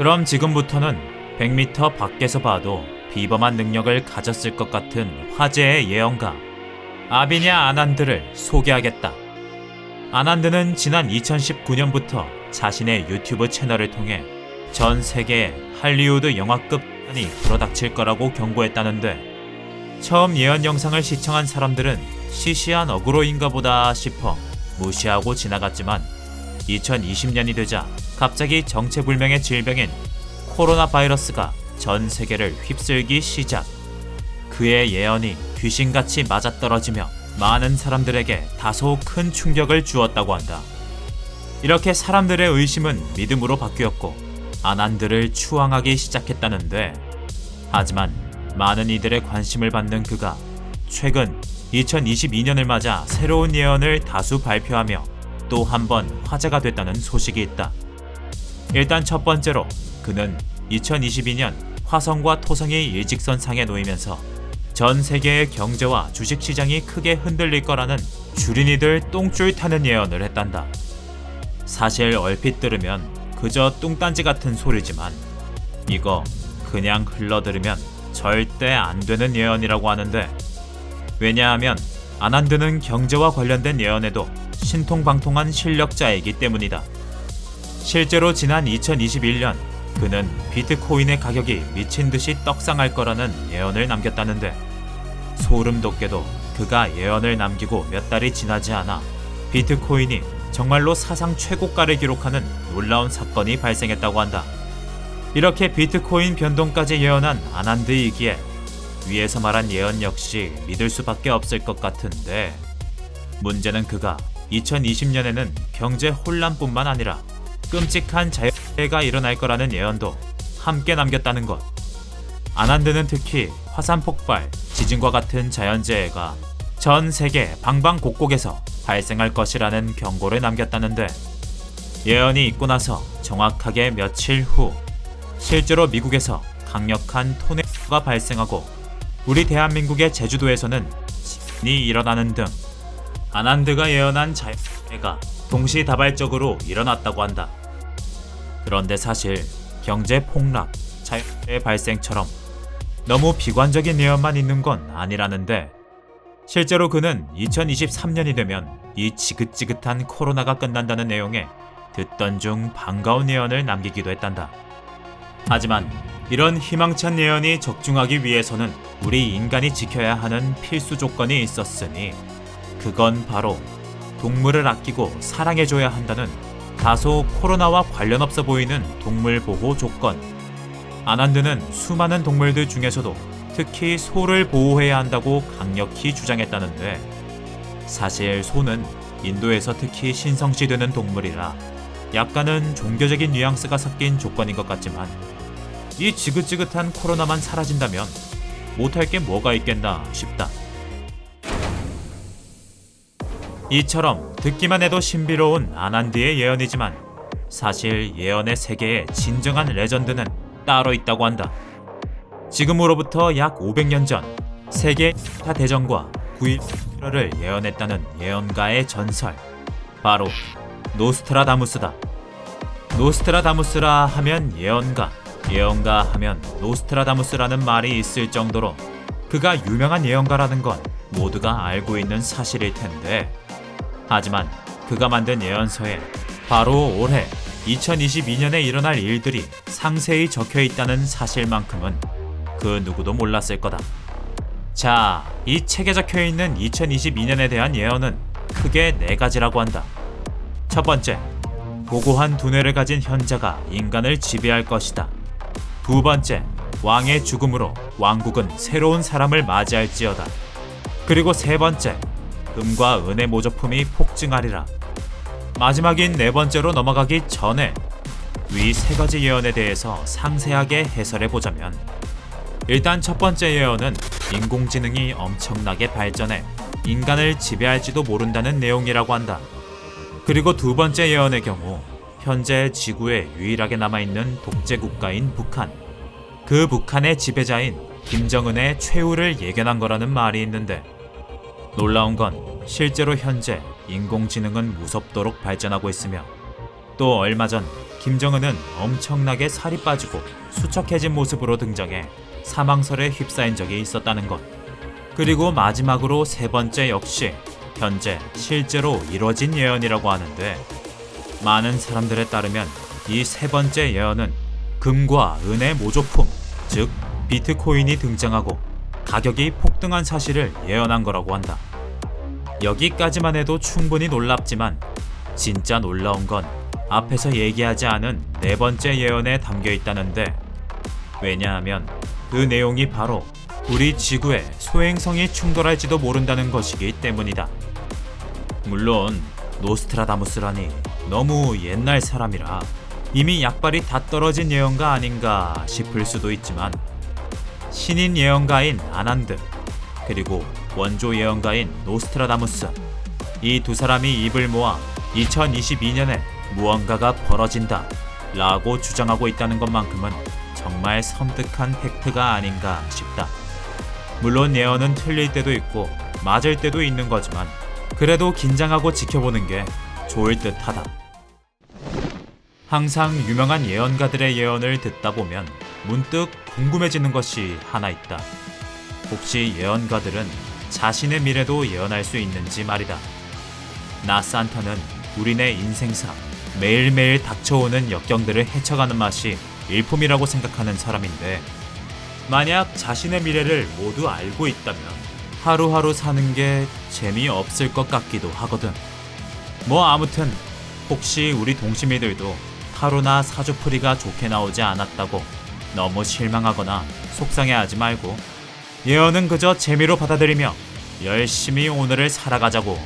그럼 지금부터는 100m 밖에서 봐도 비범한 능력을 가졌을 것 같은 화제의 예언가 아비냐 아난드를 소개하겠다. 아난드는 지난 2019년부터 자신의 유튜브 채널을 통해 전 세계에 할리우드 영화급 이 불어닥칠 거라고 경고했다는데, 처음 예언 영상을 시청한 사람들은 시시한 어그로인가 보다 싶어 무시하고 지나갔지만 2020년이 되자 갑자기 정체불명의 질병인 코로나 바이러스가 전 세계를 휩쓸기 시작. 그의 예언이 귀신같이 맞아떨어지며 많은 사람들에게 다소 큰 충격을 주었다고 한다. 이렇게 사람들의 의심은 믿음으로 바뀌었고 아난드를 추앙하기 시작했다는데, 하지만 많은 이들의 관심을 받는 그가 최근 2022년을 맞아 새로운 예언을 다수 발표하며 또 한 번 화제가 됐다는 소식이 있다. 일단 첫 번째로 그는 2022년 화성과 토성이 일직선상에 놓이면서 전 세계의 경제와 주식시장이 크게 흔들릴 거라는 주린이들 똥줄 타는 예언을 했단다. 사실 얼핏 들으면 그저 뚱딴지 같은 소리지만 이거 그냥 흘러들으면 절대 안 되는 예언이라고 하는데, 왜냐하면 아난드는 경제와 관련된 예언에도 신통방통한 실력자이기 때문이다. 실제로 지난 2021년 그는 비트코인의 가격이 미친듯이 떡상할 거라는 예언을 남겼다는데, 소름 돋게도 그가 예언을 남기고 몇 달이 지나지 않아 비트코인이 정말로 사상 최고가를 기록하는 놀라운 사건이 발생했다고 한다. 이렇게 비트코인 변동까지 예언한 아난드이기에 위에서 말한 예언 역시 믿을 수밖에 없을 것 같은데, 문제는 그가 2020년에는 경제 혼란뿐만 아니라 끔찍한 자연재해가 일어날 거라는 예언도 함께 남겼다는 것. 아난드는 특히 화산 폭발, 지진과 같은 자연재해가 전 세계 방방곡곡에서 발생할 것이라는 경고를 남겼다는데, 예언이 있고 나서 정확하게 며칠 후 실제로 미국에서 강력한 토네이도가 발생하고 우리 대한민국의 제주도에서는 지진이 일어나는 등 아난드가 예언한 자연재해가 동시다발적으로 일어났다고 한다. 그런데 사실 경제 폭락, 자연재해 발생처럼 너무 비관적인 예언만 있는 건 아니라는데, 실제로 그는 2023년이 되면 이 지긋지긋한 코로나가 끝난다는 내용의 듣던 중 반가운 예언을 남기기도 했단다. 하지만 이런 희망찬 예언이 적중하기 위해서는 우리 인간이 지켜야 하는 필수 조건이 있었으니, 그건 바로 동물을 아끼고 사랑해줘야 한다는 다소 코로나와 관련 없어 보이는 동물 보호 조건. 아난드는 수많은 동물들 중에서도 특히 소를 보호해야 한다고 강력히 주장했다는데, 사실 소는 인도에서 특히 신성시되는 동물이라 약간은 종교적인 뉘앙스가 섞인 조건인 것 같지만, 이 지긋지긋한 코로나만 사라진다면 못할 게 뭐가 있겠나 싶다. 이처럼 듣기만 해도 신비로운 아난드의 예언이지만 사실 예언의 세계에 진정한 레전드는 따로 있다고 한다. 지금으로부터 약 500년 전 세계 1차 대전과 9.11을 예언했다는 예언가의 전설, 바로 노스트라다무스다. 노스트라다무스라 하면 예언가, 예언가 하면 노스트라다무스라는 말이 있을 정도로 그가 유명한 예언가라는 건 모두가 알고 있는 사실일 텐데, 하지만 그가 만든 예언서에 바로 올해 2022년에 일어날 일들이 상세히 적혀 있다는 사실만큼은 그 누구도 몰랐을 거다. 자, 이 책에 적혀 있는 2022년에 대한 예언은 크게 4가지라고 한다. 첫 번째, 고고한 두뇌를 가진 현자가 인간을 지배할 것이다. 두 번째, 왕의 죽음으로 왕국은 새로운 사람을 맞이할지어다. 그리고 세 번째, 금과 은의 모조품이 폭증하리라. 마지막인 4번째로 넘어가기 전에 위 3가지 예언에 대해서 상세하게 해설해보자면, 일단 첫 번째 예언은 인공지능이 엄청나게 발전해 인간을 지배할지도 모른다는 내용이라고 한다. 그리고 두 번째 예언의 경우 현재 지구에 유일하게 남아있는 독재 국가인 북한, 그 북한의 지배자인 김정은의 최후를 예견한 거라는 말이 있는데, 놀라운 건 실제로 현재 인공지능은 무섭도록 발전하고 있으며, 또 얼마 전 김정은은 엄청나게 살이 빠지고 수척해진 모습으로 등장해 사망설에 휩싸인 적이 있었다는 것. 그리고 마지막으로 세 번째 역시 현재 실제로 이뤄진 예언이라고 하는데, 많은 사람들에 따르면 이 세 번째 예언은 금과 은의 모조품, 즉 비트코인이 등장하고 가격이 폭등한 사실을 예언한 거라고 한다. 여기까지만 해도 충분히 놀랍지만 진짜 놀라운 건 앞에서 얘기하지 않은 네 번째 예언에 담겨 있다는데, 왜냐하면 그 내용이 바로 우리 지구의 소행성이 충돌할지도 모른다는 것이기 때문이다. 물론 노스트라다무스라니 너무 옛날 사람이라 이미 약발이 다 떨어진 예언가 아닌가 싶을 수도 있지만, 신인 예언가인 아난드 그리고 원조 예언가인 노스트라다무스, 이 두 사람이 입을 모아 2022년에 무언가가 벌어진다 라고 주장하고 있다는 것만큼은 정말 섬뜩한 팩트가 아닌가 싶다. 물론 예언은 틀릴 때도 있고 맞을 때도 있는 거지만 그래도 긴장하고 지켜보는 게 좋을 듯하다. 항상 유명한 예언가들의 예언을 듣다 보면 문득 궁금해지는 것이 하나 있다. 혹시 예언가들은 자신의 미래도 예언할 수 있는지 말이다. 나 산타는 우리네 인생사 매일매일 닥쳐오는 역경들을 헤쳐가는 맛이 일품이라고 생각하는 사람인데, 만약 자신의 미래를 모두 알고 있다면 하루하루 사는 게 재미없을 것 같기도 하거든. 뭐 아무튼 혹시 우리 동심이들도 타로나 사주풀이가 좋게 나오지 않았다고 너무 실망하거나 속상해하지 말고, 예언은 그저 재미로 받아들이며 열심히 오늘을 살아가자고.